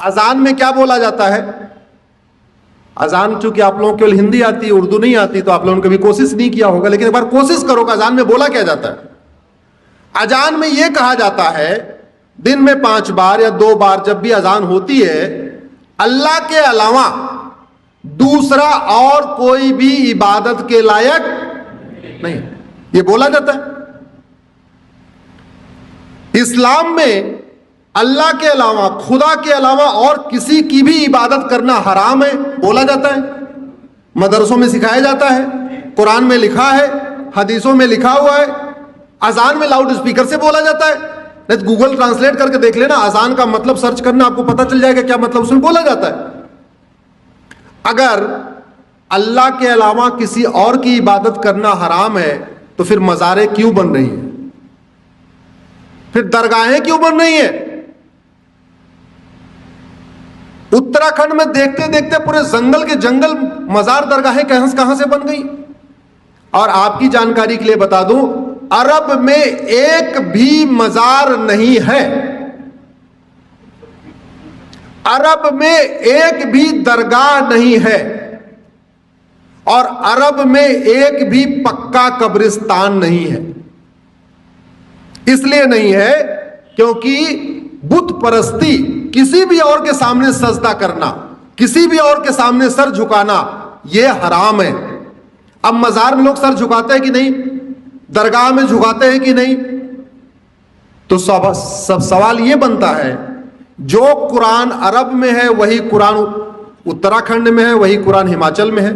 अजान में क्या बोला जाता है? अजान चूंकि आप लोगों को केवल हिंदी आती है, उर्दू नहीं आती, तो आप लोगों ने कभी कोशिश नहीं किया होगा, लेकिन एक बार कोशिश करो कि अजान में बोला क्या जाता है। अजान में यह कहा जाता है, दिन में 5 बार या 2 बार जब भी अजान होती है, अल्लाह के अलावा दूसरा और कोई भी इबादत के लायक नहीं, यह बोला जाता है। इस्लाम में अल्लाह के अलावा, खुदा के अलावा और किसी की भी इबादत करना हराम है, बोला जाता है। मदरसों में सिखाया जाता है, कुरान में लिखा है, हदीसों में लिखा हुआ है। अजान में लाउड स्पीकर से बोला जाता है। नहीं तो गूगल ट्रांसलेट करके देख लेना, अजान का मतलब सर्च करना, आपको पता चल जाएगा क्या मतलब उसमें बोला जाता है। अगर अल्लाह के अलावा किसी और की इबादत करना हराम है, तो फिर मज़ारें क्यों बन रही हैं? फिर दरगाहें क्यों बन रही हैं? उत्तराखंड में देखते देखते पूरे जंगल के जंगल मजार दरगाहें कहां से बन गई। और आपकी जानकारी के लिए बता दूं, अरब में एक भी मजार नहीं है, अरब में एक भी दरगाह नहीं है, और अरब में एक भी पक्का कब्रिस्तान नहीं है। इसलिए नहीं है क्योंकि बुत परस्ती, किसी भी और के सामने सजदा करना, किसी भी और के सामने सर झुकाना, यह हराम है। अब मजार में लोग सर झुकाते हैं कि नहीं, दरगाह में झुकाते हैं कि नहीं, तो सब सवाल यह बनता है, जो कुरान अरब में है वही कुरान उत्तराखंड में है, वही कुरान हिमाचल में है,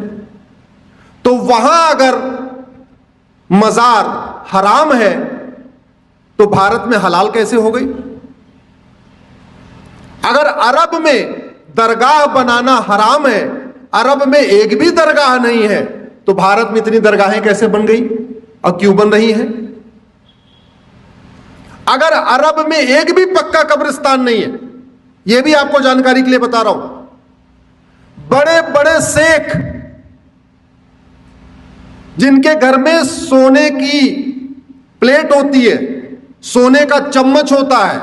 तो वहां अगर मजार हराम है तो भारत में हलाल कैसे हो गई? अगर अरब में दरगाह बनाना हराम है, अरब में एक भी दरगाह नहीं है, तो भारत में इतनी दरगाहें कैसे बन गई और क्यों बन रही हैं? अगर अरब में एक भी पक्का कब्रिस्तान नहीं है, यह भी आपको जानकारी के लिए बता रहा हूं, बड़े बड़े शेख जिनके घर में सोने की प्लेट होती है, सोने का चम्मच होता है,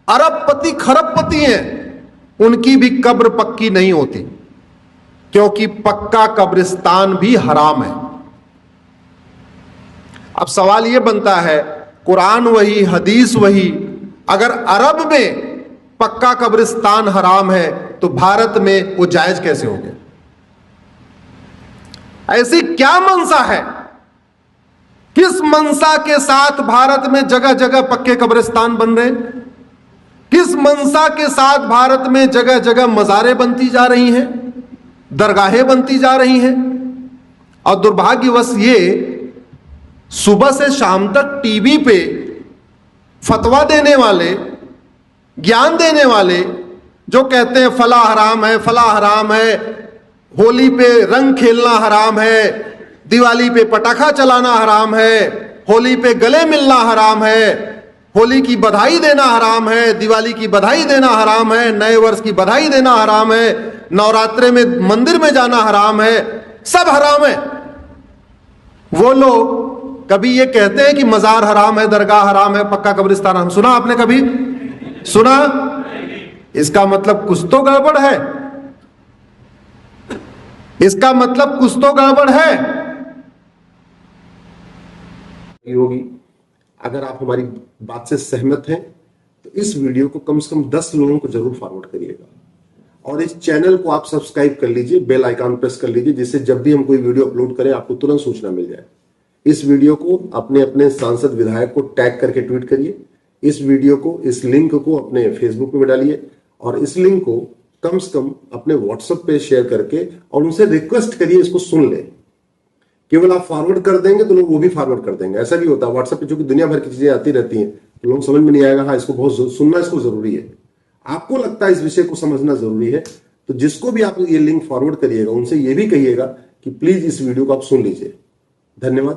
अरबपति खरबपति हैं, उनकी भी कब्र पक्की नहीं होती, क्योंकि पक्का कब्रिस्तान भी हराम है। अब सवाल यह बनता है, कुरान वही, हदीस वही, अगर अरब में पक्का कब्रिस्तान हराम है तो भारत में वो जायज कैसे हो गया? ऐसी क्या मंशा है? किस मंशा के साथ भारत में जगह जगह पक्के कब्रिस्तान बन रहे? किस मंशा के साथ भारत में जगह जगह मजारें बनती जा रही हैं, दरगाहें बनती जा रही हैं? और दुर्भाग्यवश ये सुबह से शाम तक टीवी पे फतवा देने वाले, ज्ञान देने वाले, जो कहते हैं फला हराम है, फला हराम है, होली पे रंग खेलना हराम है, दिवाली पे पटाखा चलाना हराम है, होली पे गले मिलना हराम है, होली की बधाई देना हराम है, दिवाली की बधाई देना हराम है, नए वर्ष की बधाई देना हराम है, नवरात्रे में मंदिर में जाना हराम है, सब हराम है। वो लोग कभी ये कहते हैं कि मजार हराम है, दरगाह हराम है, पक्का कब्रिस्तान हराम? सुना आपने कभी? सुना? इसका मतलब कुछ तो गड़बड़ है, इसका मतलब कुछ तो गड़बड़ है। होगी। अगर आप हमारी बात से सहमत हैं तो इस वीडियो को कम से कम 10 लोगों को जरूर फॉरवर्ड करिएगा, और इस चैनल को आप सब्सक्राइब कर लीजिए, बेल आइकन प्रेस कर लीजिए, जिससे जब भी हम कोई वीडियो अपलोड करें आपको तुरंत सूचना मिल जाए। इस वीडियो को अपने अपने सांसद विधायक को टैग करके ट्वीट करिए, इस वीडियो को, इस लिंक को अपने फेसबुक पे डालिए, और इस लिंक को कम से कम अपने व्हाट्सएप पे शेयर करके और उनसे रिक्वेस्ट करिए इसको सुन ले। केवल आप फॉरवर्ड कर देंगे तो लोग वो भी फॉरवर्ड कर देंगे। ऐसा भी होता है व्हाट्सएप पे, जो कि दुनिया भर की चीजें आती रहती हैं, तो लोग समझ में नहीं आएगा, हाँ इसको बहुत सुनना, इसको जरूरी है, आपको लगता है इस विषय को समझना जरूरी है, तो जिसको भी आप ये लिंक फॉरवर्ड करिएगा उनसे ये भी कहिएगा कि प्लीज इस वीडियो को आप सुन लीजिए। धन्यवाद।